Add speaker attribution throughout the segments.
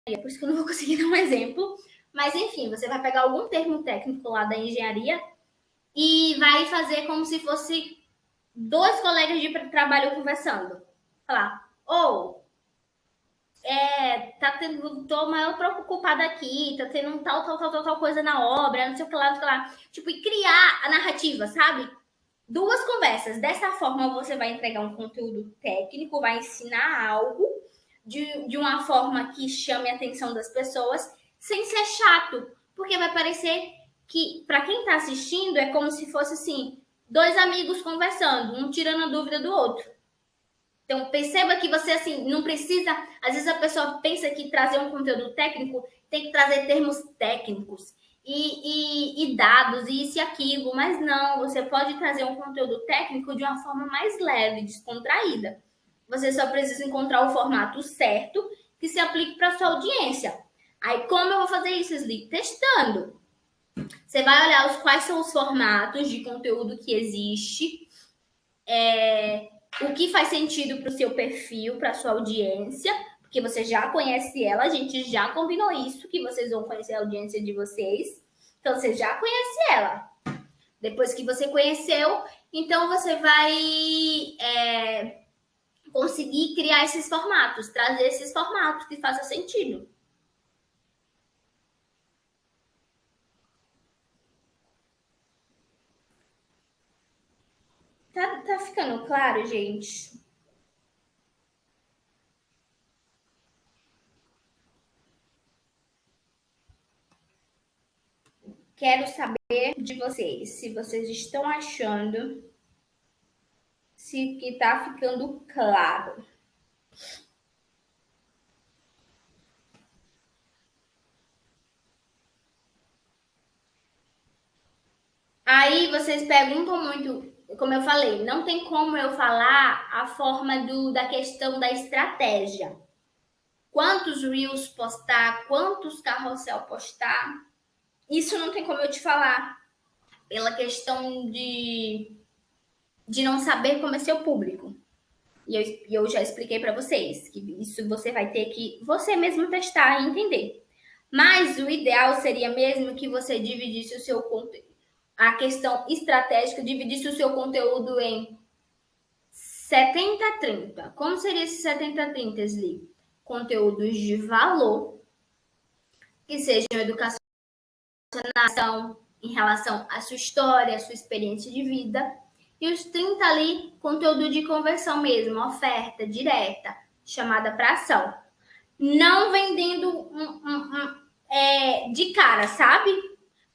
Speaker 1: por isso que eu não vou conseguir dar um exemplo. Mas, enfim, você vai pegar algum termo técnico lá da engenharia e vai fazer como se fosse dois colegas de trabalho conversando. Falar, ou, tá tendo, tô maior preocupada aqui, tá tendo tal coisa na obra, não sei o que lá, não sei o que lá. Tipo, e criar a narrativa, sabe? Duas conversas. Dessa forma, você vai entregar um conteúdo técnico, vai ensinar algo de uma forma que chame a atenção das pessoas, sem ser chato. Porque vai parecer que, para quem está assistindo, é como se fosse assim, dois amigos conversando, um tirando a dúvida do outro. Então, perceba que você, assim, não precisa... Às vezes a pessoa pensa que trazer um conteúdo técnico tem que trazer termos técnicos e dados, e isso e aquilo, mas não, você pode trazer um conteúdo técnico de uma forma mais leve, descontraída. Você só precisa encontrar o formato certo que se aplique para sua audiência. Aí, como eu vou fazer isso, Sli? Testando. Você vai olhar quais são os formatos de conteúdo que existe, o que faz sentido para o seu perfil, para a sua audiência, porque você já conhece ela, a gente já combinou isso, que vocês vão conhecer a audiência de vocês. Então, você já conhece ela. Depois que você conheceu, então você vai conseguir criar esses formatos, trazer esses formatos que façam sentido. Tá ficando claro, gente? Quero saber de vocês, se vocês estão achando se que tá ficando claro. Aí vocês perguntam muito, como eu falei, não tem como eu falar a forma da questão da estratégia. Quantos reels postar, quantos carrossel postar, isso não tem como eu te falar. Pela questão de não saber como é seu público. E eu já expliquei para vocês que isso você vai ter que você mesmo testar e entender. Mas o ideal seria mesmo que você dividisse o seu conteúdo. A questão estratégica, dividisse o seu conteúdo em 70-30. Como seria esse 70-30, Sli? Conteúdos de valor, que sejam educação em relação à sua história, à sua experiência de vida. E os 30 ali, conteúdo de conversão mesmo, oferta direta, chamada para ação. Não vendendo de cara, sabe?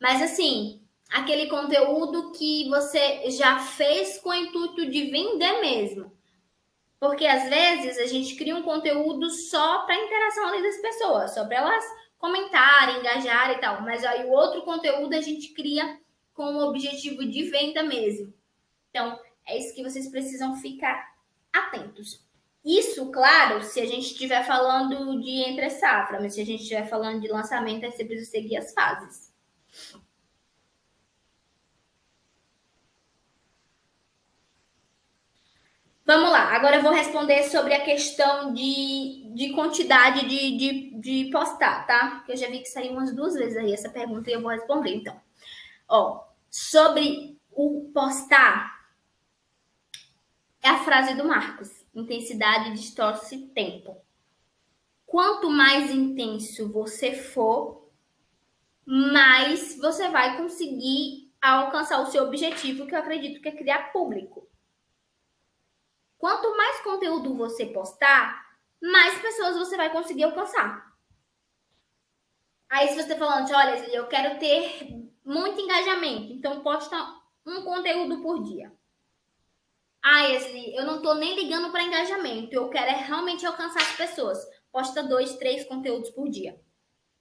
Speaker 1: Mas assim, aquele conteúdo que você já fez com o intuito de vender mesmo. Porque às vezes a gente cria um conteúdo só para interação ali das pessoas, só para elas comentarem, engajarem e tal. Mas aí o outro conteúdo a gente cria com o objetivo de venda mesmo. Então, é isso que vocês precisam ficar atentos. Isso, claro, se a gente estiver falando de entre safra, mas se a gente estiver falando de lançamento, aí você precisa seguir as fases. Vamos lá, agora eu vou responder sobre a questão de quantidade de postar, tá? Eu já vi que saiu umas duas vezes aí essa pergunta e eu vou responder, então. Ó, sobre o postar, é a frase do Marcos: intensidade distorce tempo. Quanto mais intenso você for, mais você vai conseguir alcançar o seu objetivo, que eu acredito que é criar público. Quanto mais conteúdo você postar, mais pessoas você vai conseguir alcançar. Aí, se você está falando, olha, eu quero ter muito engajamento, então posta um conteúdo por dia. Ah, Wesley, eu não tô nem ligando para engajamento, eu quero realmente alcançar as pessoas. Posta 2, 3 conteúdos por dia.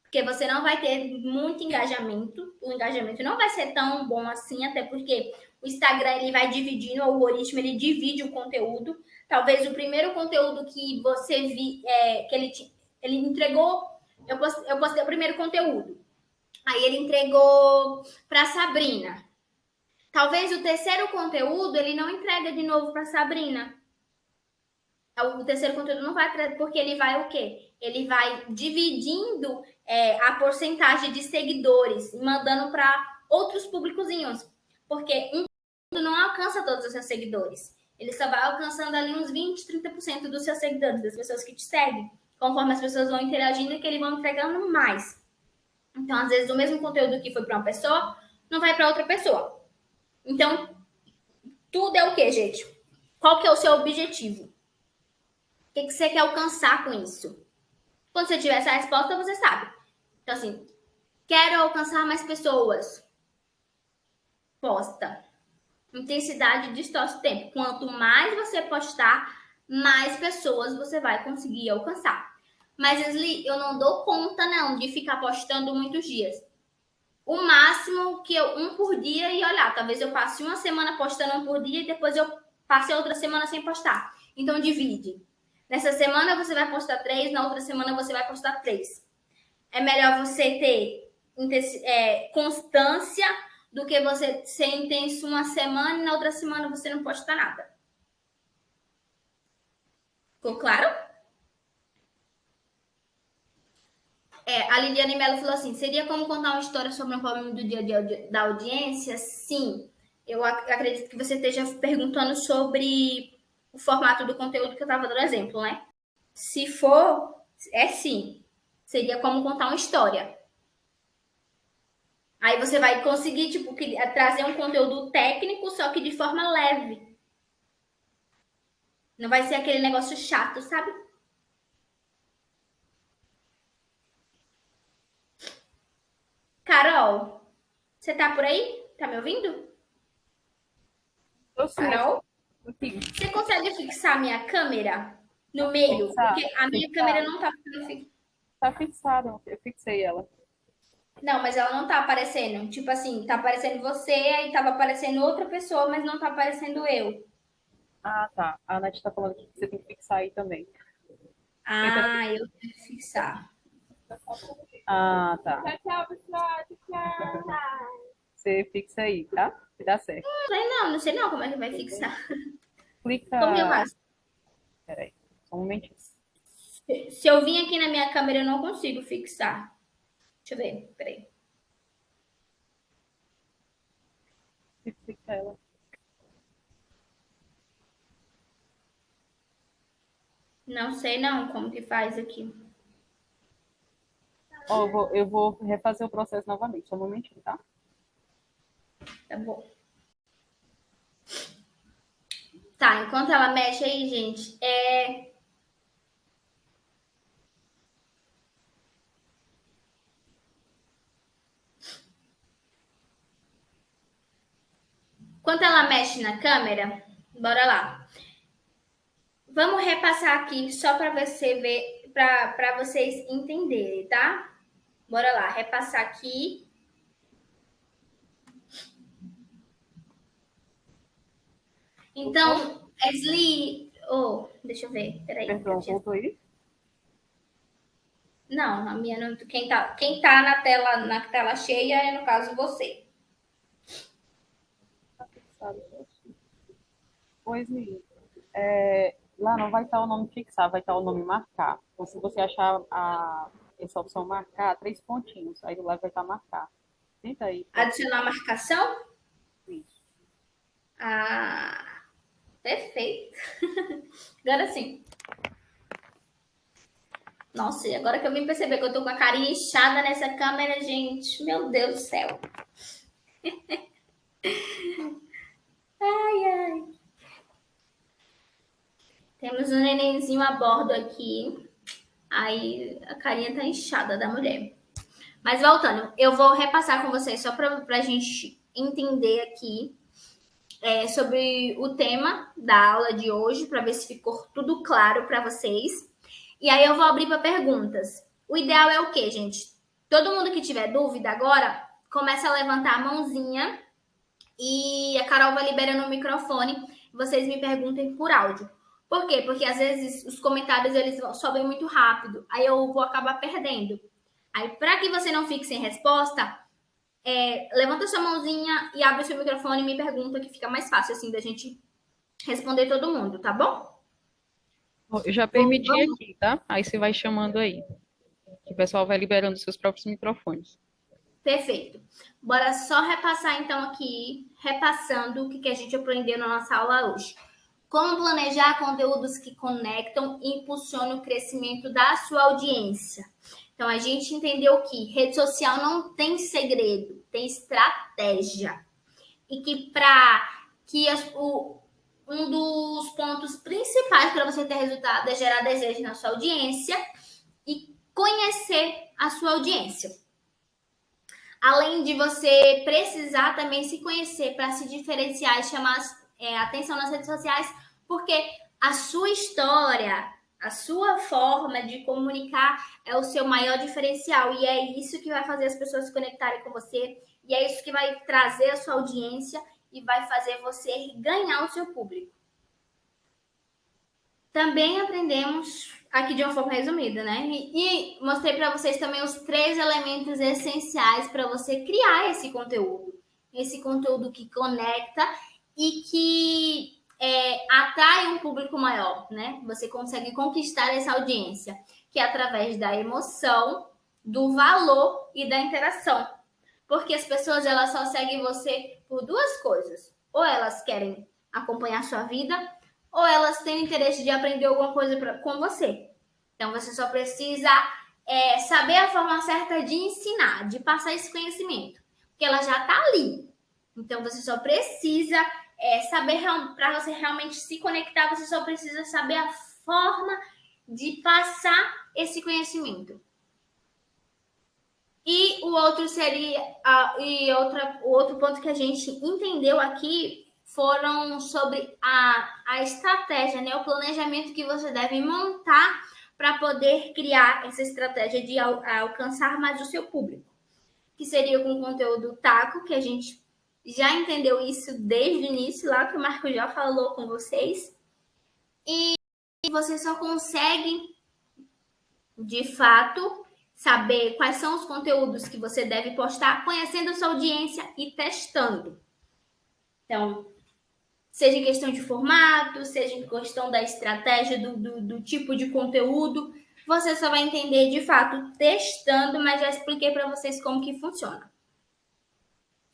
Speaker 1: Porque você não vai ter muito engajamento, o engajamento não vai ser tão bom assim, até porque o Instagram ele vai dividindo, o algoritmo ele divide o conteúdo. Talvez o primeiro conteúdo que você que ele entregou, eu postei o primeiro conteúdo. Aí ele entregou para Sabrina. Talvez o terceiro conteúdo ele não entrega de novo para Sabrina. O terceiro conteúdo não vai, porque ele vai o quê? ele vai dividindo a porcentagem de seguidores e mandando para outros públicozinhos. Porque um não alcança todos os seus seguidores. Ele só vai alcançando ali uns 20, 30% dos seus seguidores, das pessoas que te seguem. Conforme as pessoas vão interagindo, que eles vão entregando mais. Então, às vezes, o mesmo conteúdo que foi para uma pessoa, não vai para outra pessoa. Então, tudo é o quê, gente? Qual que é o seu objetivo? O que você quer alcançar com isso? Quando você tiver essa resposta, você sabe. Então, assim, quero alcançar mais pessoas. Posta. Intensidade distorce o tempo. Quanto mais você postar, mais pessoas você vai conseguir alcançar. Mas, Leslie, eu não dou conta, não, de ficar postando muitos dias. O máximo que eu, um por dia, e olhar, talvez eu passe uma semana postando um por dia e depois eu passe outra semana sem postar. Então, divide. Nessa semana você vai postar 3, na outra semana você vai postar 3. É melhor você ter constância do que você ser intenso uma semana e na outra semana você não postar nada. Ficou claro? A Liliane Mello falou assim, seria como contar uma história sobre um problema do dia a dia da audiência? Sim. Eu acredito que você esteja perguntando sobre o formato do conteúdo que eu estava dando exemplo, né? Se for, sim. Seria como contar uma história. Aí você vai conseguir, tipo, trazer um conteúdo técnico, só que de forma leve. Não vai ser aquele negócio chato, sabe? Carol, você tá por aí? Tá me ouvindo?
Speaker 2: Eu sim,
Speaker 1: Carol?
Speaker 2: contigo.
Speaker 1: Você consegue fixar a minha câmera no meio?
Speaker 2: Fixar,
Speaker 1: Porque a minha câmera
Speaker 2: fixar.
Speaker 1: não tá ficando.
Speaker 2: Tá fixado, eu fixei ela.
Speaker 1: Não, mas ela não tá aparecendo. Tipo assim, tá aparecendo você, aí tava aparecendo outra pessoa, mas não tá aparecendo eu.
Speaker 2: Ah, tá. A Nath tá falando que você tem que fixar aí também. Tenta
Speaker 1: Ah, eu tenho que fixar.
Speaker 2: Ah, tá. Tchau, tchau, pessoal. Tchau, tchau. Você fixa aí, tá? Que dá certo.
Speaker 1: Não sei não como é que vai fixar. Como que eu
Speaker 2: Clica.
Speaker 1: faço?
Speaker 2: Peraí, só um momentinho.
Speaker 1: Se eu vim aqui na minha câmera, eu não consigo fixar. Deixa eu ver, peraí.
Speaker 2: Fixa ela.
Speaker 1: Não sei não como que faz aqui.
Speaker 2: Ó, eu vou refazer o processo novamente, só um momentinho, tá?
Speaker 1: Tá bom. Tá, enquanto ela mexe aí, gente, enquanto ela mexe na câmera, bora lá. Vamos repassar aqui só para você ver, para vocês entenderem, tá? Bora lá, repassar aqui.
Speaker 2: Voltou?
Speaker 1: Então, Esli, deixa eu ver, peraí, que eu
Speaker 2: Perdão,
Speaker 1: tinha.
Speaker 2: voltou aí?
Speaker 1: Não, a minha não. Quem tá na tela cheia é no caso você.
Speaker 2: Tá fixado. Pois, menino. Lá não vai estar o nome fixar, vai estar o nome marcar. Então, se você achar essa opção marcar, 3 pontinhos, aí do lado vai estar marcar. Tenta aí, pode ser
Speaker 1: Adicionar marcação?
Speaker 2: isso.
Speaker 1: Ah, perfeito. Agora sim. Nossa, e agora que eu vim perceber que eu tô com a carinha inchada nessa câmera, gente. Meu Deus do céu. Ai, ai. Temos um nenenzinho a bordo aqui. Aí a carinha tá inchada da mulher. Mas voltando, eu vou repassar com vocês só pra gente entender aqui sobre o tema da aula de hoje, para ver se ficou tudo claro para vocês. E aí eu vou abrir para perguntas. O ideal é o quê, gente? Todo mundo que tiver dúvida agora, começa a levantar a mãozinha e a Carol vai liberando o microfone e vocês me perguntem por áudio. Por quê? Porque às vezes os comentários eles sobem muito rápido, aí eu vou acabar perdendo. Aí, para que você não fique sem resposta, levanta sua mãozinha e abre o seu microfone e me pergunta, que fica mais fácil assim da gente responder todo mundo, tá bom?
Speaker 2: Ó, eu já
Speaker 1: Vou-
Speaker 2: permiti
Speaker 1: Vamos,
Speaker 2: aqui, tá? Aí você vai chamando aí, que o pessoal vai liberando seus próprios microfones.
Speaker 1: perfeito. Bora só repassar então aqui, repassando o que a gente aprendeu na nossa aula hoje. Como planejar conteúdos que conectam e impulsionam o crescimento da sua audiência. Então, a gente entendeu que rede social não tem segredo, tem estratégia. E que um dos pontos principais para você ter resultado é gerar desejo na sua audiência e conhecer a sua audiência. Além de você precisar também se conhecer para se diferenciar e chamar atenção nas redes sociais, porque a sua história, a sua forma de comunicar é o seu maior diferencial e é isso que vai fazer as pessoas se conectarem com você e é isso que vai trazer a sua audiência e vai fazer você ganhar o seu público. Também aprendemos aqui de uma forma resumida, né? E mostrei para vocês também os 3 elementos essenciais para você criar esse conteúdo. Esse conteúdo que conecta e que atrai um público maior, né? Você consegue conquistar essa audiência, que é através da emoção, do valor e da interação. Porque as pessoas elas só seguem você por 2 coisas. Ou elas querem acompanhar sua vida, ou elas têm interesse de aprender alguma coisa com você. Então você só precisa saber a forma certa de ensinar, de passar esse conhecimento, porque ela já está ali. Então você só precisa saber para você realmente se conectar, você só precisa saber a forma de passar esse conhecimento. E o outro seria o outro ponto que a gente entendeu aqui foram sobre a estratégia, né? O planejamento que você deve montar para poder criar essa estratégia de alcançar mais o seu público. Que seria com conteúdo taco, que a gente já entendeu isso desde o início, lá que o Marco já falou com vocês. E você só consegue, de fato, saber quais são os conteúdos que você deve postar, conhecendo a sua audiência e testando. Então, seja em questão de formato, seja em questão da estratégia, do tipo de conteúdo, você só vai entender de fato testando, mas já expliquei para vocês como que funciona.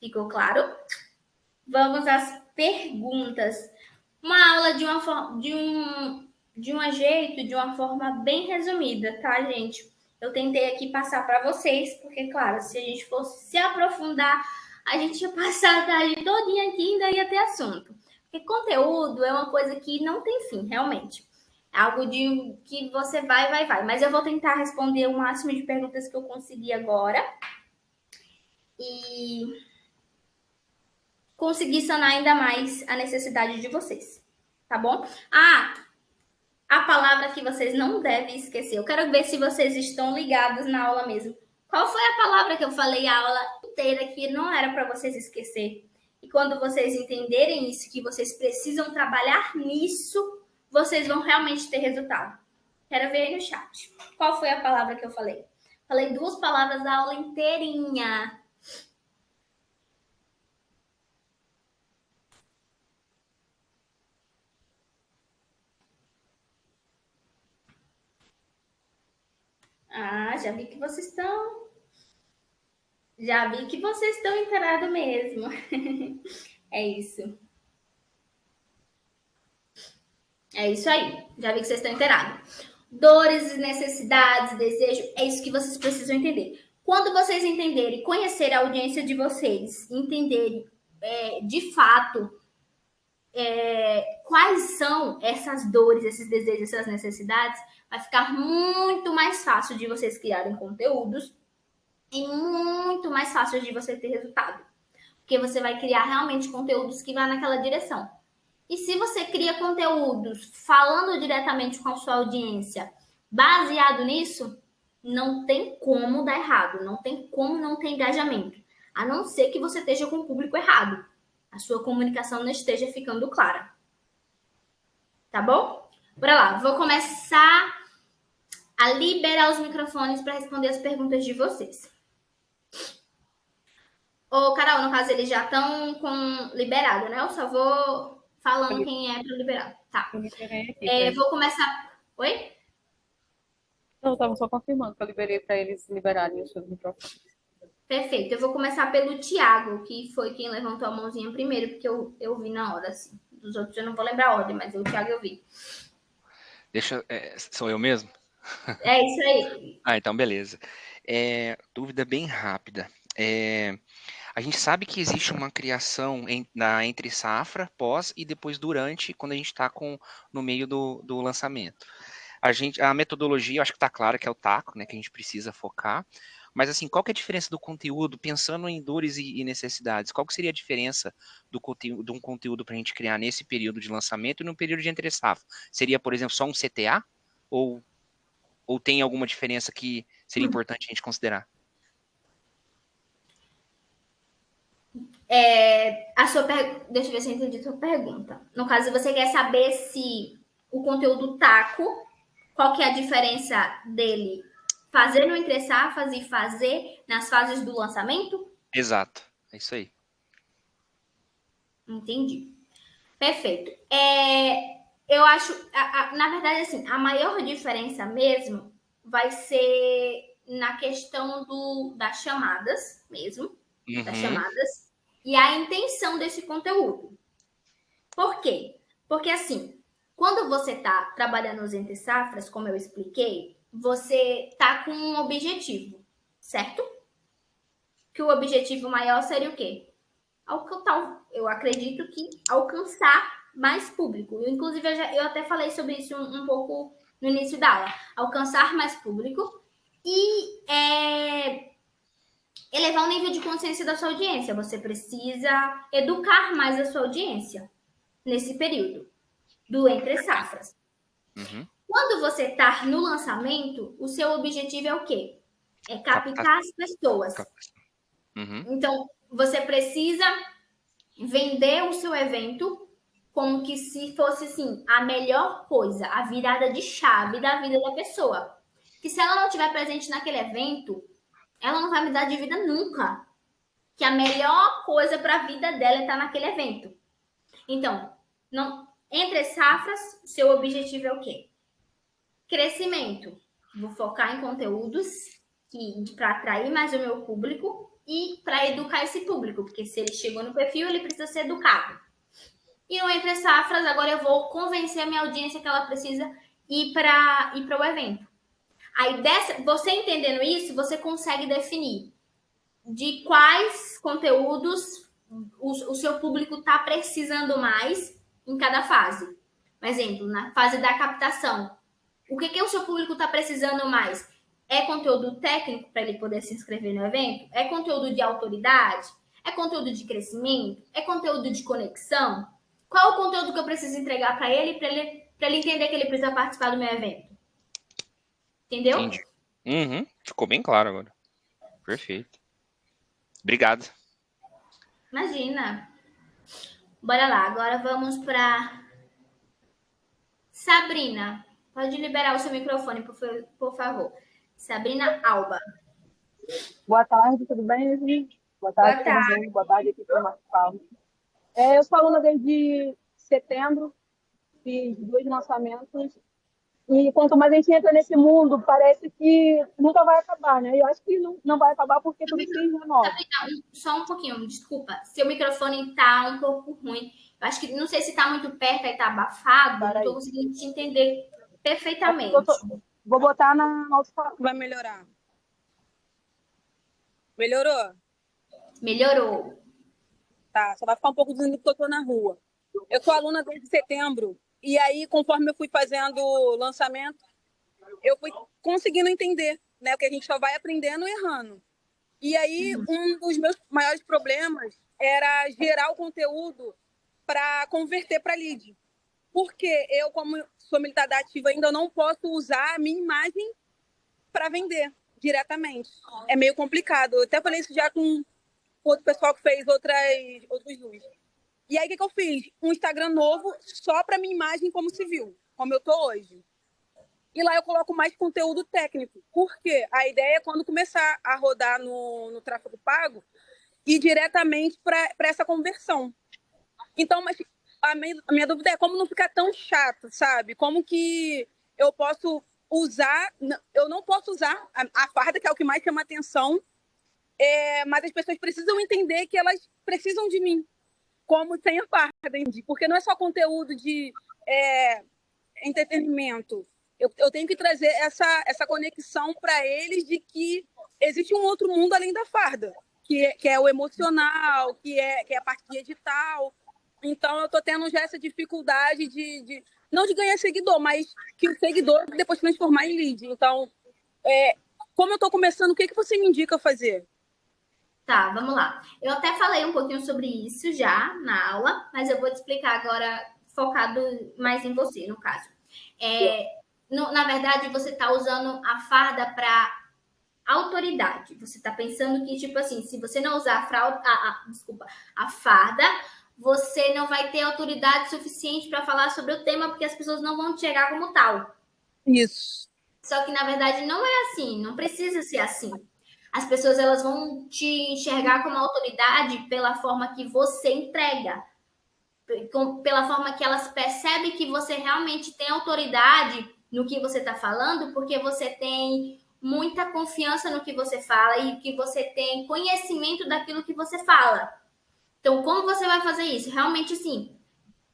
Speaker 1: Ficou claro? Vamos às perguntas. Uma aula de um jeito, de uma forma bem resumida, tá, gente? Eu tentei aqui passar para vocês, porque, claro, se a gente fosse se aprofundar, a gente ia passar a tarde todinha aqui e ainda ia ter assunto. Porque conteúdo é uma coisa que não tem fim, realmente. É algo de que você vai. Mas eu vou tentar responder o máximo de perguntas que eu conseguir agora. E conseguir sanar ainda mais a necessidade de vocês. Tá bom? A palavra que vocês não devem esquecer. Eu quero ver se vocês estão ligados na aula mesmo. Qual foi a palavra que eu falei a aula inteira que não era para vocês esquecer? E quando vocês entenderem isso, que vocês precisam trabalhar nisso, vocês vão realmente ter resultado. Quero ver aí no chat. Qual foi a palavra que eu falei? Falei 2 palavras da aula inteirinha. Já vi que vocês estão. Já vi que vocês estão inteirados mesmo. É isso. É isso aí. Já vi que vocês estão inteirados. Dores, necessidades, desejo, é isso que vocês precisam entender. Quando vocês entenderem, conhecer a audiência de vocês, entenderem de fato quais são essas dores, esses desejos, essas necessidades, vai ficar muito mais fácil de vocês criarem conteúdos e muito mais fácil de você ter resultado. Porque você vai criar realmente conteúdos que vão naquela direção. E se você cria conteúdos falando diretamente com a sua audiência, baseado nisso, não tem como dar errado, não tem como não ter engajamento. A não ser que você esteja com o público errado. A sua comunicação não esteja ficando clara. Tá bom? Bora lá, vou começar a liberar os microfones para responder as perguntas de vocês. Ô, Carol, no caso, eles já estão com liberado, né? Eu só vou falando quem é para liberar. Tá.
Speaker 2: Eu liberei aqui,
Speaker 1: Vou começar. Oi?
Speaker 2: Não, eu estava só confirmando que eu liberei para eles liberarem os seus microfones.
Speaker 1: Perfeito. Eu vou começar pelo Thiago, que foi quem levantou a mãozinha primeiro, porque eu vi na hora, assim. Dos outros eu não vou lembrar a ordem, mas o Thiago eu vi.
Speaker 3: Sou eu mesmo?
Speaker 1: É isso aí.
Speaker 3: Ah, então beleza. Dúvida bem rápida. É, a gente sabe que existe uma criação entre safra, pós e depois durante, quando a gente está no meio do lançamento. A metodologia, eu acho que está clara que é o taco, né, que a gente precisa focar. Mas assim, qual que é a diferença do conteúdo, pensando em dores e necessidades? Qual que seria a diferença de um conteúdo para a gente criar nesse período de lançamento e no período de entre safra? Seria, por exemplo, só um CTA? Ou, ou tem alguma diferença que seria importante a gente considerar?
Speaker 1: Deixa eu ver se eu entendi a sua pergunta. No caso, você quer saber se o conteúdo taco, qual que é a diferença dele fazer no entre safras e fazer nas fases do lançamento?
Speaker 3: Exato, é isso aí.
Speaker 1: Entendi. Perfeito. Eu acho, na verdade, assim, a maior diferença mesmo vai ser na questão das chamadas mesmo, das
Speaker 3: Uhum,
Speaker 1: chamadas, e a intenção desse conteúdo. Por quê? Porque, assim, quando você está trabalhando os entre safras, como eu expliquei, você está com um objetivo, certo? Que o objetivo maior seria o quê? Eu acredito que alcançar mais público. Inclusive, eu até falei sobre isso um pouco no início da aula. Alcançar mais público e elevar o nível de consciência da sua audiência. Você precisa educar mais a sua audiência nesse período do entre safras.
Speaker 3: uhum.
Speaker 1: Quando você está no lançamento, o seu objetivo é o quê? É captar as pessoas.
Speaker 3: Captação. Uhum,
Speaker 1: Então, você precisa vender o seu evento como que se fosse assim a melhor coisa, a virada de chave da vida da pessoa. Que se ela não estiver presente naquele evento, ela não vai mudar de vida nunca. Que a melhor coisa para a vida dela é estar naquele evento. Então, não, entre safras, seu objetivo é o quê? Crescimento. Vou focar em conteúdos que para atrair mais o meu público e para educar esse público, porque se ele chegou no perfil, ele precisa ser educado. E no Entre Safras, agora eu vou convencer a minha audiência que ela precisa ir para o evento. Aí, você entendendo isso, você consegue definir de quais conteúdos o seu público está precisando mais em cada fase. Por exemplo, na fase da captação, o que o seu público está precisando mais? É conteúdo técnico para ele poder se inscrever no evento? É conteúdo de autoridade? É conteúdo de crescimento? É conteúdo de conexão? Qual é o conteúdo que eu preciso entregar para ele entender que ele precisa participar do meu evento? Entendeu?
Speaker 3: entendi. Uhum, ficou bem claro agora. Perfeito. Obrigado.
Speaker 1: Imagina. Bora lá, agora vamos para Sabrina. Pode liberar o seu microfone, por favor. Sabrina Alba.
Speaker 4: Boa tarde, tudo bem, gente? Boa
Speaker 1: Boa
Speaker 4: tarde,
Speaker 1: tarde.
Speaker 4: Rosane. Boa tarde, aqui para o Marcos Paulo. Eu sou aluna desde setembro, fiz 2 lançamentos. E quanto mais a gente entra nesse mundo, parece que nunca vai acabar, né? Eu acho que não vai acabar porque tudo se renova.
Speaker 1: Sabrina, só um pouquinho, desculpa. Seu microfone tá um pouco ruim. Eu acho que não sei se tá muito perto e tá abafado. Não
Speaker 4: Para
Speaker 1: tô
Speaker 4: aí.
Speaker 1: conseguindo te entender
Speaker 4: É porque eu
Speaker 1: perfeitamente.
Speaker 4: vou botar na alto-falante. Vai melhorar. Melhorou?
Speaker 1: Melhorou.
Speaker 4: Tá, só vai ficar um pouco dizendo que eu tô na rua. Eu sou aluna desde setembro, e aí, conforme eu fui fazendo o lançamento, eu fui conseguindo entender, né? Porque a gente só vai aprendendo e errando. E aí, um dos meus maiores problemas era gerar o conteúdo para converter para lead. Porque eu, como sou militar ativa, ainda não posso usar a minha imagem para vender diretamente. É meio complicado. Eu até falei isso já com outro pessoal que fez outros luz. E aí, o que eu fiz? Um Instagram novo só para minha imagem como civil, como eu tô hoje. E lá eu coloco mais conteúdo técnico. Porque a ideia é quando começar a rodar no tráfego pago, ir diretamente para essa conversão. Então, mas a minha dúvida é como não ficar tão chato, sabe? Como que eu posso usar, eu não posso usar a farda, que é o que mais chama atenção, mas as pessoas precisam entender que elas precisam de mim, como sem a farda, porque não é só conteúdo de entretenimento. Eu tenho que trazer essa conexão para eles de que existe um outro mundo além da farda, que é o emocional, que é a parte digital. Então, eu estou tendo já essa dificuldade não de ganhar seguidor, mas que o seguidor depois transformar em lead. Então, como eu estou começando, o que você me indica fazer?
Speaker 1: Tá, vamos lá. Eu até falei um pouquinho sobre isso já na aula, mas eu vou te explicar agora, focado mais em você, no caso. Na verdade, você está usando a farda para autoridade. Você está pensando que, tipo assim, se você não usar a farda, você não vai ter autoridade suficiente para falar sobre o tema, porque as pessoas não vão te chegar como tal.
Speaker 4: Isso.
Speaker 1: Só que, na verdade, não é assim. Não precisa ser assim. As pessoas, elas vão te enxergar como autoridade pela forma que você entrega. Pela forma que elas percebem que você realmente tem autoridade no que você está falando, porque você tem muita confiança no que você fala e que você tem conhecimento daquilo que você fala. Então, como você vai fazer isso? Realmente, sim,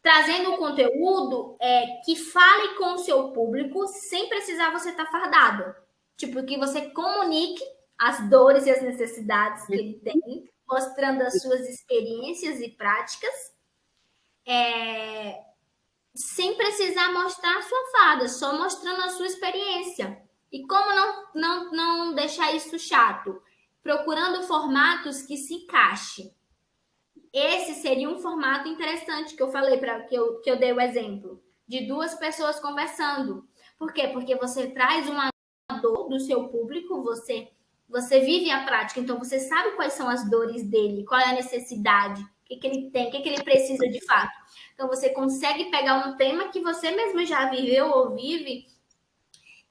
Speaker 1: trazendo um conteúdo que fale com o seu público sem precisar você estar fardado. Tipo, que você comunique as dores e as necessidades que ele tem, mostrando as suas experiências e práticas, sem precisar mostrar a sua farda, só mostrando a sua experiência. E como não deixar isso chato? Procurando formatos que se encaixem. Esse seria um formato interessante que eu falei, que eu dei o exemplo, de duas pessoas conversando. Por quê? Porque você traz uma dor do seu público, você vive a prática, então você sabe quais são as dores dele, qual é a necessidade, o que ele tem, o que ele precisa de fato. Então você consegue pegar um tema que você mesmo já viveu ou vive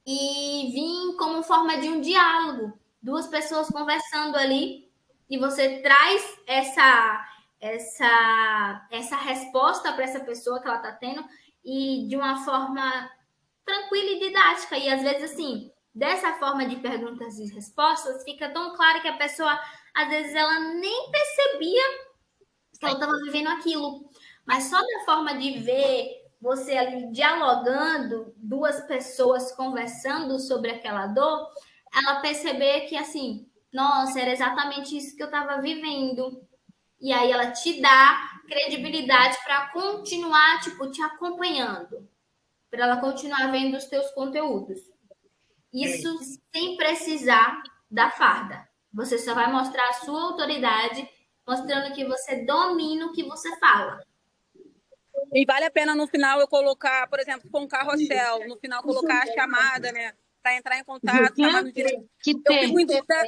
Speaker 1: e vir como forma de um diálogo, duas pessoas conversando ali, e você traz essa resposta para essa pessoa que ela está tendo e de uma forma tranquila e didática. E às vezes, assim, dessa forma de perguntas e respostas, fica tão claro que a pessoa, às vezes, ela nem percebia que ela estava vivendo aquilo. Mas só da forma de ver você ali dialogando, duas pessoas conversando sobre aquela dor, ela perceber que, assim, nossa, era exatamente isso que eu estava vivendo. E aí ela te dá credibilidade para continuar, tipo, te acompanhando, para ela continuar vendo os teus conteúdos. Isso sem precisar da farda. Você só vai mostrar a sua autoridade, mostrando que você domina o que você fala.
Speaker 4: E vale a pena no final eu colocar, por exemplo, se for um carrossel, no final colocar a chamada, né? Para entrar em contato, chamar no direito.
Speaker 5: Que
Speaker 4: Eu
Speaker 5: T?
Speaker 4: fico em dúvida.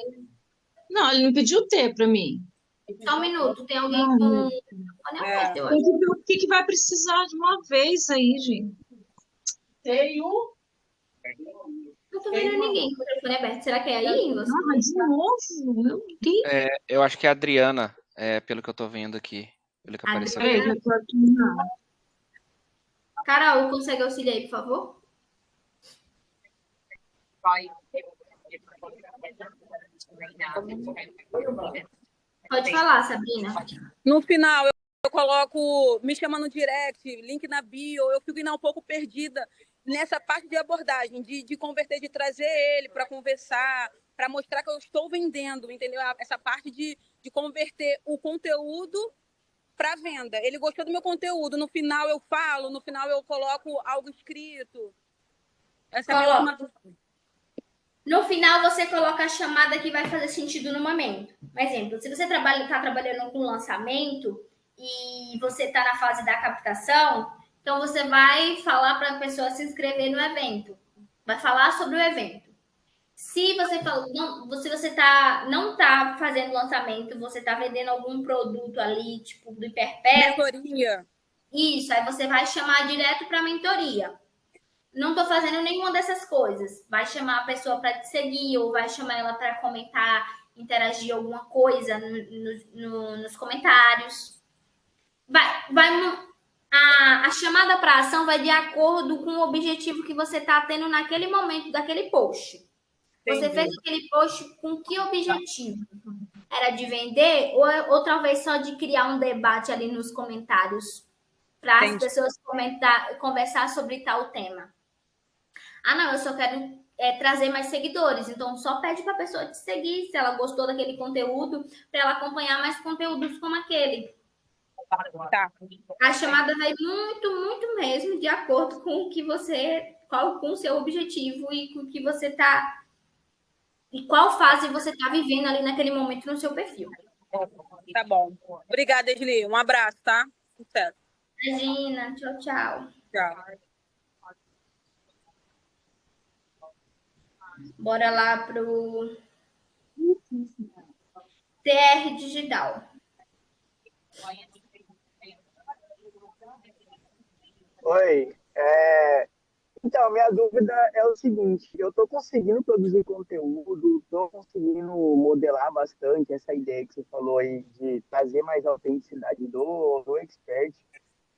Speaker 5: Não, ele não pediu T para mim.
Speaker 1: Só um minuto, tem alguém com. Eu
Speaker 5: Tem que ver o que vai precisar de uma vez aí, gente.
Speaker 1: não tô vendo ninguém com o telefone aberto. Será que é aí? Você?
Speaker 5: Não, mas de novo, não tem.
Speaker 3: Eu acho que é a Adriana, pelo que eu tô vendo aqui. Pelo que apareceu.
Speaker 5: Peraí, eu tô aqui, não.
Speaker 1: Carol, consegue auxiliar aí, por favor? Pode falar, Sabrina.
Speaker 4: No final, eu coloco, me chama no direct, link na bio, eu fico ainda um pouco perdida nessa parte de abordagem, de converter, de trazer ele para conversar, para mostrar que eu estou vendendo, entendeu? Essa parte de converter o conteúdo para venda. Ele gostou do meu conteúdo, no final eu falo, no final eu coloco algo escrito. Essa é a minha última dúvida.
Speaker 1: No final, você coloca a chamada que vai fazer sentido no momento. Por exemplo, se você está trabalhando com lançamento e você está na fase da captação, então você vai falar para a pessoa se inscrever no evento. Vai falar sobre o evento. Se você não está fazendo lançamento, você está vendendo algum produto ali, tipo do hiperpé.
Speaker 4: Mentoria.
Speaker 1: Isso, aí você vai chamar direto para a mentoria. Não estou fazendo nenhuma dessas coisas. Vai chamar a pessoa para te seguir ou vai chamar ela para comentar, interagir alguma coisa nos comentários. A chamada para ação vai de acordo com o objetivo que você está tendo naquele momento daquele post. Você fez
Speaker 4: Entendi.
Speaker 1: aquele post com que objetivo? Era de vender ou talvez só de criar um debate ali nos comentários para as
Speaker 4: Entendi.
Speaker 1: pessoas conversar sobre tal tema? Ah, não, eu só quero trazer mais seguidores. Então, só pede para a pessoa te seguir, se ela gostou daquele conteúdo, para ela acompanhar mais conteúdos como aquele.
Speaker 4: Tá.
Speaker 1: A chamada vai muito, muito mesmo de acordo com o que com o seu objetivo e com o que você está e qual fase você está vivendo ali naquele momento no seu perfil.
Speaker 4: Tá bom. Obrigada, Esli. Um abraço, tá? Sucesso.
Speaker 1: Imagina, tchau, tchau.
Speaker 4: Tchau.
Speaker 1: Bora lá pro TR Digital.
Speaker 6: Oi, então, a minha dúvida é o seguinte, eu estou conseguindo produzir conteúdo, estou conseguindo modelar bastante essa ideia que você falou aí de trazer mais autenticidade do expert,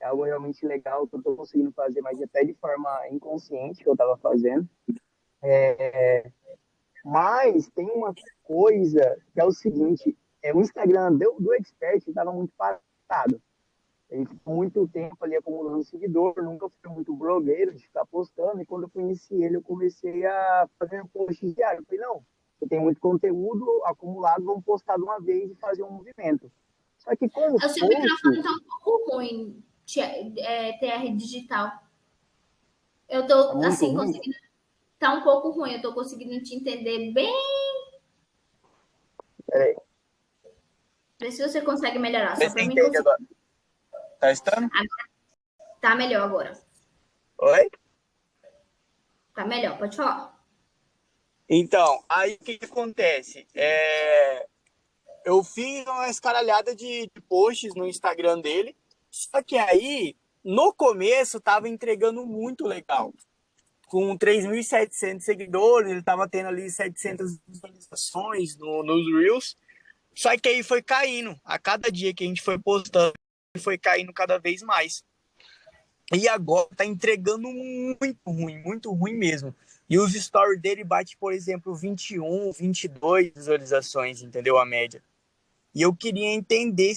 Speaker 6: é algo realmente legal que eu estou conseguindo fazer, mas até de forma inconsciente que eu estava fazendo. Mas tem uma coisa que é o seguinte, o Instagram do expert estava muito parado. Ele ficou muito tempo ali acumulando seguidor, nunca fui muito blogueiro de ficar postando, e quando eu conheci ele, eu comecei a fazer posts diários. Eu falei, não, eu tenho muito conteúdo acumulado, vamos postar de uma vez e fazer um movimento. Só que com os
Speaker 1: O seu microfone
Speaker 6: posts,
Speaker 1: está um pouco ruim, TR Digital. Eu
Speaker 6: tá
Speaker 1: tô,
Speaker 6: muito
Speaker 1: assim,
Speaker 6: ruim.
Speaker 1: conseguindo. Tá um pouco ruim, eu tô conseguindo te entender bem.
Speaker 6: Peraí,
Speaker 1: Vê se você consegue melhorar,
Speaker 6: vê
Speaker 1: só
Speaker 6: se
Speaker 1: pra
Speaker 6: você
Speaker 1: mim
Speaker 6: entende
Speaker 1: conseguir.
Speaker 6: agora. Tá estando?
Speaker 1: Tá melhor agora.
Speaker 6: Oi?
Speaker 1: Tá melhor, pode falar.
Speaker 6: Então, aí o que acontece? Eu fiz uma escaralhada de posts no Instagram dele, só que aí, no começo, tava entregando muito legal. Com 3.700 seguidores, ele tava tendo ali 700 visualizações nos Reels, só que aí foi caindo. A cada dia que a gente foi postando, foi caindo cada vez mais. E agora tá entregando muito ruim mesmo. E os stories dele bate, por exemplo, 21, 22 visualizações, entendeu? A média. E eu queria entender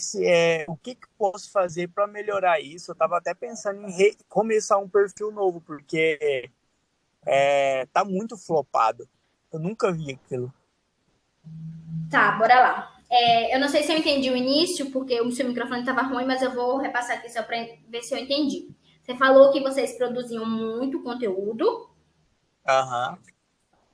Speaker 6: o que eu posso fazer para melhorar isso. Eu estava até pensando em começar um perfil novo, porque tá muito flopado. Eu nunca vi aquilo.
Speaker 1: Tá, bora lá. Eu não sei se eu entendi o início, porque o seu microfone estava ruim, mas eu vou repassar aqui só para ver se eu entendi. Você falou que vocês produziam muito conteúdo,
Speaker 6: Aham.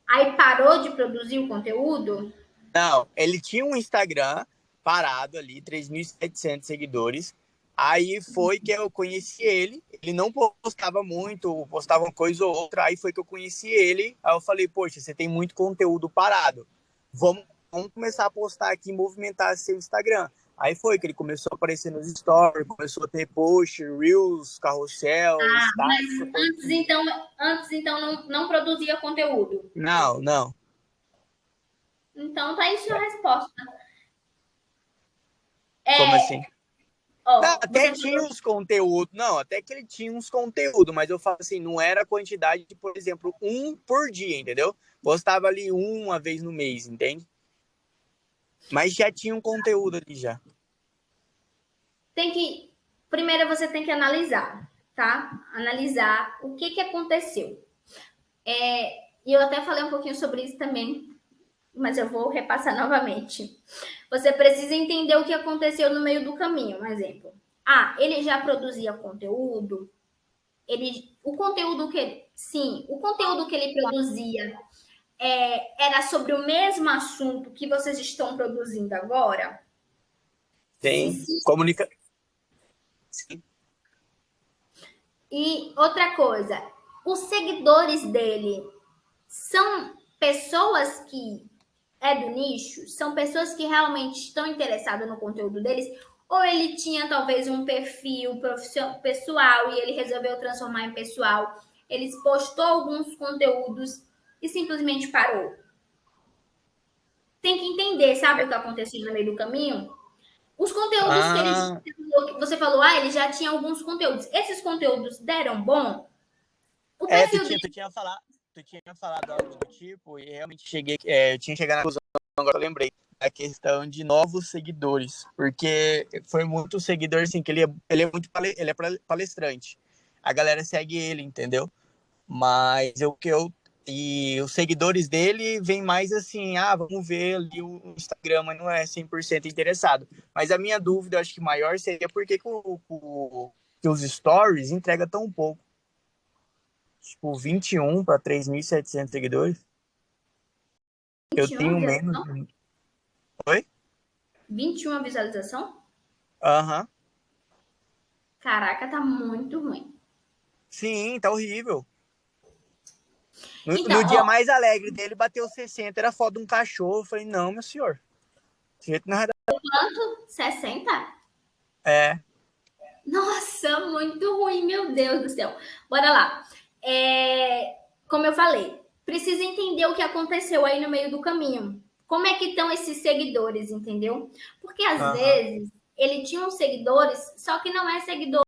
Speaker 1: aí parou de produzir o conteúdo?
Speaker 6: Não, ele tinha um Instagram parado ali, 3.700 seguidores. Aí foi que eu conheci ele. Ele não postava muito, postava uma coisa ou outra. Aí foi que eu conheci ele. Aí eu falei, poxa, você tem muito conteúdo parado. Vamos começar a postar aqui, movimentar seu Instagram. Aí foi que ele começou a aparecer nos stories, começou a ter post, reels, carrossel, status.
Speaker 1: Antes então não produzia conteúdo.
Speaker 6: Não.
Speaker 1: Então tá aí sua resposta.
Speaker 6: Como assim? Não, até
Speaker 1: Você
Speaker 6: tinha uns conteúdos. Não, até que ele tinha uns conteúdos, mas eu falo assim, não era a quantidade de, por exemplo, um por dia, entendeu? Postava ali uma vez no mês, entende? Mas já tinha um conteúdo ali já.
Speaker 1: primeiro você tem que analisar, tá? Analisar o que aconteceu. E eu até falei um pouquinho sobre isso também, mas eu vou repassar novamente. Você precisa entender o que aconteceu no meio do caminho. Um exemplo. Ele já produzia conteúdo. O conteúdo que ele produzia era sobre o mesmo assunto que vocês estão produzindo agora?
Speaker 6: Tem
Speaker 1: Sim.
Speaker 6: comunica. Sim.
Speaker 1: E outra coisa, os seguidores dele são pessoas que do nicho, são pessoas que realmente estão interessadas no conteúdo deles, ou ele tinha talvez um perfil pessoal e ele resolveu transformar em pessoal, ele postou alguns conteúdos e simplesmente parou. Tem que entender, sabe o que aconteceu no meio do caminho? Os conteúdos que você falou, ele já tinha alguns conteúdos. Esses conteúdos deram bom? O perfil dele.
Speaker 6: Tu tinha falado algo do tipo, e realmente eu tinha chegado na conclusão, agora eu lembrei, a questão de novos seguidores, porque foi muito seguidor, assim, que ele é palestrante. A galera segue ele, entendeu? Mas e os seguidores dele vêm mais assim, vamos ver ali o Instagram, mas não é 100% interessado. Mas a minha dúvida, acho que maior, seria por que que os stories entrega tão pouco? Tipo, 21 para 3.700 seguidores. Eu
Speaker 1: 21
Speaker 6: tenho menos.
Speaker 1: visualização?
Speaker 6: Oi?
Speaker 1: 21 visualização?
Speaker 6: Aham.
Speaker 1: Caraca, tá muito ruim.
Speaker 6: Sim, tá horrível. No
Speaker 1: Então,
Speaker 6: dia mais alegre dele, bateu 60, era foto de um cachorro. Eu falei, não, meu senhor. Desse jeito não vai dar.
Speaker 1: quanto? 60?
Speaker 6: É.
Speaker 1: Nossa, muito ruim, meu Deus do céu. Bora lá. Como eu falei, precisa entender o que aconteceu aí no meio do caminho. Como é que estão esses seguidores, entendeu? Porque às vezes ele tinha uns seguidores, só que não é seguidor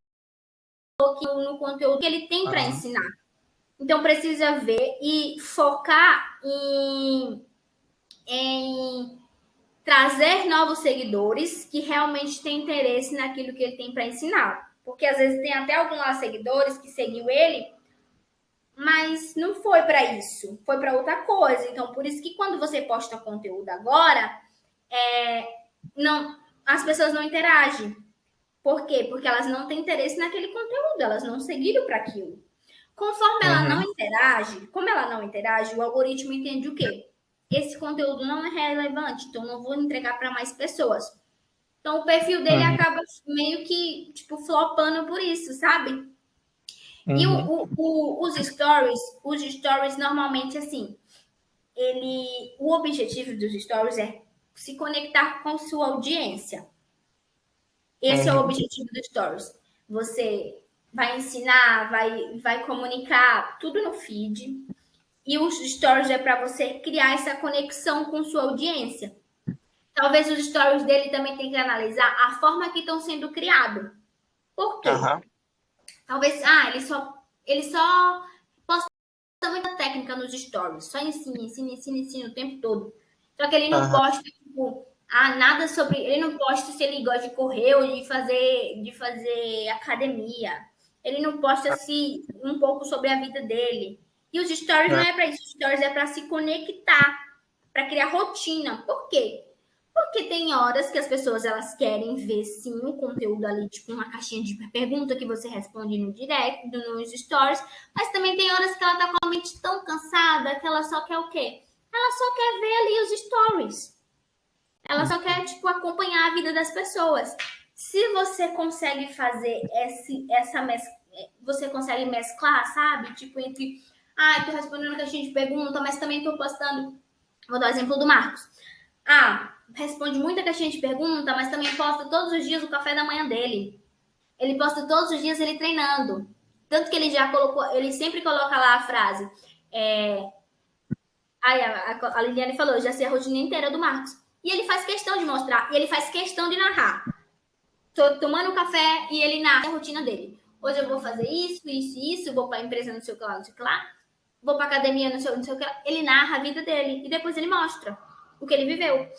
Speaker 1: no conteúdo que ele tem para ensinar. Então precisa ver e focar em trazer novos seguidores que realmente têm interesse naquilo que ele tem para ensinar. Porque às vezes tem até alguns lá seguidores que seguiu ele, mas não foi para isso, foi para outra coisa. Então, por isso que quando você posta conteúdo agora, não, as pessoas não interagem. Por quê? Porque elas não têm interesse naquele conteúdo, elas não seguiram para aquilo. Conforme ela não interage, como ela não interage, o algoritmo entende o quê? Esse conteúdo não é relevante, então não vou entregar para mais pessoas. Então o perfil dele acaba meio que, tipo, flopando por isso, sabe? E os stories normalmente, assim, o objetivo dos stories é se conectar com sua audiência. Esse é o objetivo dos stories. Você vai ensinar, vai comunicar tudo no feed. E os stories é para você criar essa conexão com sua audiência. Talvez os stories dele também tenha que analisar a forma que estão sendo criados. Por quê? Talvez, ele só posta muita técnica nos stories, só ensina o tempo todo. Só que ele não posta, tipo, nada sobre. Ele não posta se ele gosta de correr ou de fazer academia. Ele não posta um pouco sobre a vida dele. E os stories não é para isso, os stories é para se conectar, para criar rotina. Por quê? Porque tem horas que as pessoas elas querem ver sim o conteúdo ali, tipo uma caixinha de pergunta que você responde no direct, nos stories, mas também tem horas que ela tá com a mente tão cansada que ela só quer o quê? Ela só quer ver ali os stories. Ela só quer, tipo, acompanhar a vida das pessoas. Se você consegue fazer você consegue mesclar, sabe? Tipo, entre, tô respondendo caixinha de pergunta, mas também tô postando. Vou dar o exemplo do Marcos. Responde muita caixinha de pergunta, mas também posta todos os dias o café da manhã dele. Ele posta todos os dias ele treinando. Tanto que ele já colocou, ele sempre coloca lá a frase. A Liliane falou, já sei a rotina inteira do Marcos. E ele faz questão de mostrar, e ele faz questão de narrar. Tô tomando café e ele narra a rotina dele. Hoje eu vou fazer isso, vou para a empresa, não sei o que lá, não sei o que lá. Vou para academia, não sei o que lá. Ele narra a vida dele e depois ele mostra o que ele viveu.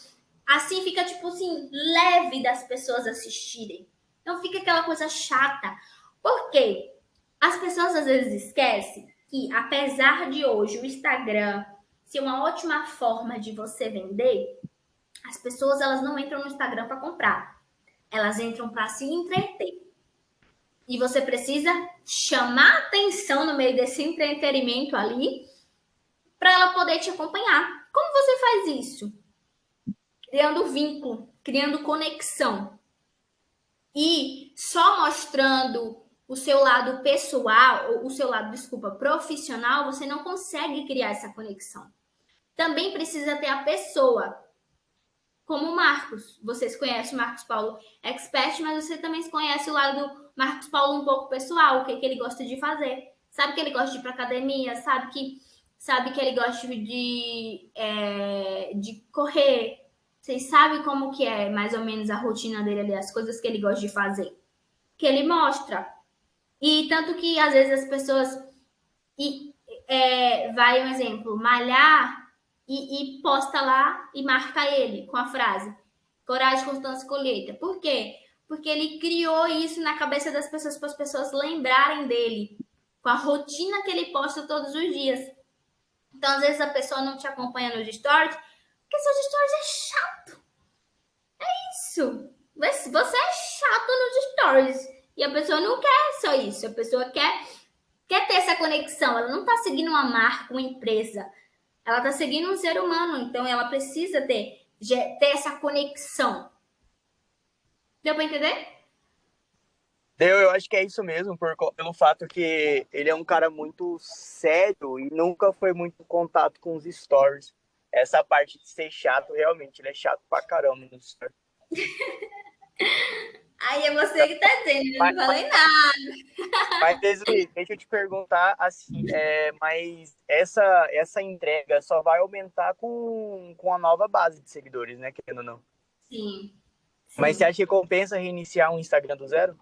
Speaker 1: Assim fica, tipo assim, leve das pessoas assistirem. Não fica aquela coisa chata. Por quê? As pessoas às vezes esquecem que, apesar de hoje o Instagram ser uma ótima forma de você vender, as pessoas elas não entram no Instagram para comprar. Elas entram para se entreter. E você precisa chamar atenção no meio desse entretenimento ali para ela poder te acompanhar. Como você faz isso? Criando vínculo, criando conexão. E só mostrando o seu lado pessoal, profissional, você não consegue criar essa conexão. Também precisa ter a pessoa, como o Marcos. Vocês conhecem o Marcos Paulo expert, mas você também conhece o lado do Marcos Paulo um pouco pessoal, o que ele gosta de fazer. Sabe que ele gosta de ir para academia, sabe que ele gosta de correr, Vocês sabem como que é mais ou menos a rotina dele ali, as coisas que ele gosta de fazer. Que ele mostra. E tanto que às vezes as pessoas vai um exemplo, malhar e posta lá e marca ele com a frase coragem, constância, colheita. Por quê? Porque ele criou isso na cabeça das pessoas para as pessoas lembrarem dele, com a rotina que ele posta todos os dias. Então, às vezes a pessoa não te acompanha nos stories, porque seus stories é chato. Isso. Você é chato nos stories. E a pessoa não quer só isso. A pessoa quer ter essa conexão. Ela não está seguindo uma marca, uma empresa. Ela está seguindo um ser humano. Então, ela precisa ter essa conexão. Deu para entender?
Speaker 6: Eu acho que é isso mesmo, pelo fato que ele é um cara muito sério e nunca foi muito em contato com os stories. Essa parte de ser chato, realmente, ele é chato pra caramba nos stories.
Speaker 1: Aí é você que tá dizendo, eu não falei nada.
Speaker 6: Mas, Leslie, deixa eu te perguntar, assim, mas essa entrega só vai aumentar com a nova base de seguidores, né, querendo ou não?
Speaker 1: Sim.
Speaker 6: Mas você acha que compensa reiniciar um Instagram do zero?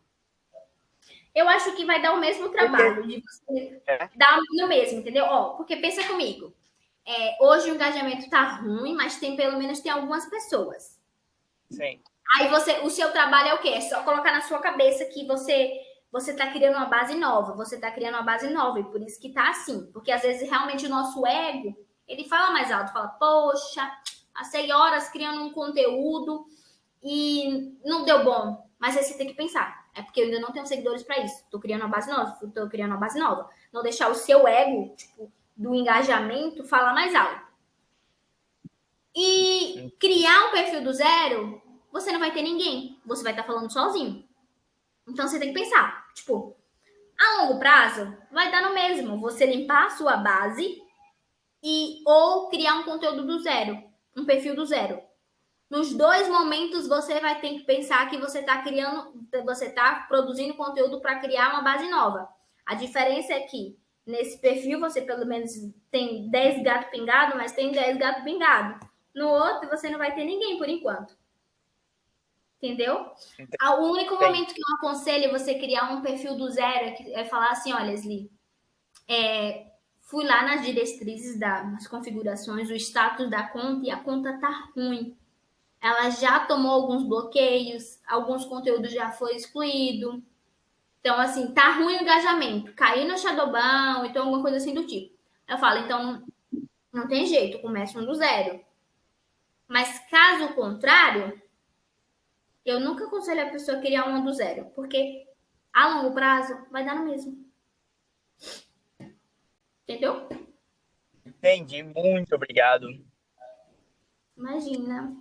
Speaker 1: Eu acho que vai dar o mesmo trabalho de você dar no mesmo, entendeu? Porque pensa comigo. Hoje o engajamento tá ruim, mas pelo menos tem algumas pessoas.
Speaker 6: Sim.
Speaker 1: Aí o seu trabalho é o quê? É só colocar na sua cabeça que você tá criando uma base nova, você tá criando uma base nova, e por isso que tá assim. Porque às vezes realmente o nosso ego, ele fala mais alto, fala, poxa, passei horas criando um conteúdo e não deu bom. Mas aí você tem que pensar, é porque eu ainda não tenho seguidores para isso. Tô criando uma base nova, Não deixar o seu ego, tipo, do engajamento falar mais alto. E criar um perfil do zero, você não vai ter ninguém. Você vai estar falando sozinho. Então você tem que pensar, tipo, a longo prazo vai dar no mesmo. Você limpar a sua base ou criar um conteúdo do zero, um perfil do zero. Nos dois momentos você vai ter que pensar que você está produzindo conteúdo para criar uma base nova. A diferença é que nesse perfil você pelo menos tem 10 gato pingado, mas tem 10 gato pingado. No outro você não vai ter ninguém por enquanto. Entendeu? O único momento que eu aconselho você criar um perfil do zero é falar assim, olha, Leslie, fui lá nas diretrizes nas configurações, o status da conta e a conta tá ruim. Ela já tomou alguns bloqueios, alguns conteúdos já foi excluído. Então, assim, tá ruim o engajamento, caiu no Shadowban, então alguma coisa assim do tipo. Eu falo, então, não tem jeito, começa do zero. Mas caso contrário, eu nunca aconselho a pessoa a criar uma do zero, porque a longo prazo vai dar no mesmo. Entendeu?
Speaker 6: Entendi, muito obrigado.
Speaker 1: Imagina.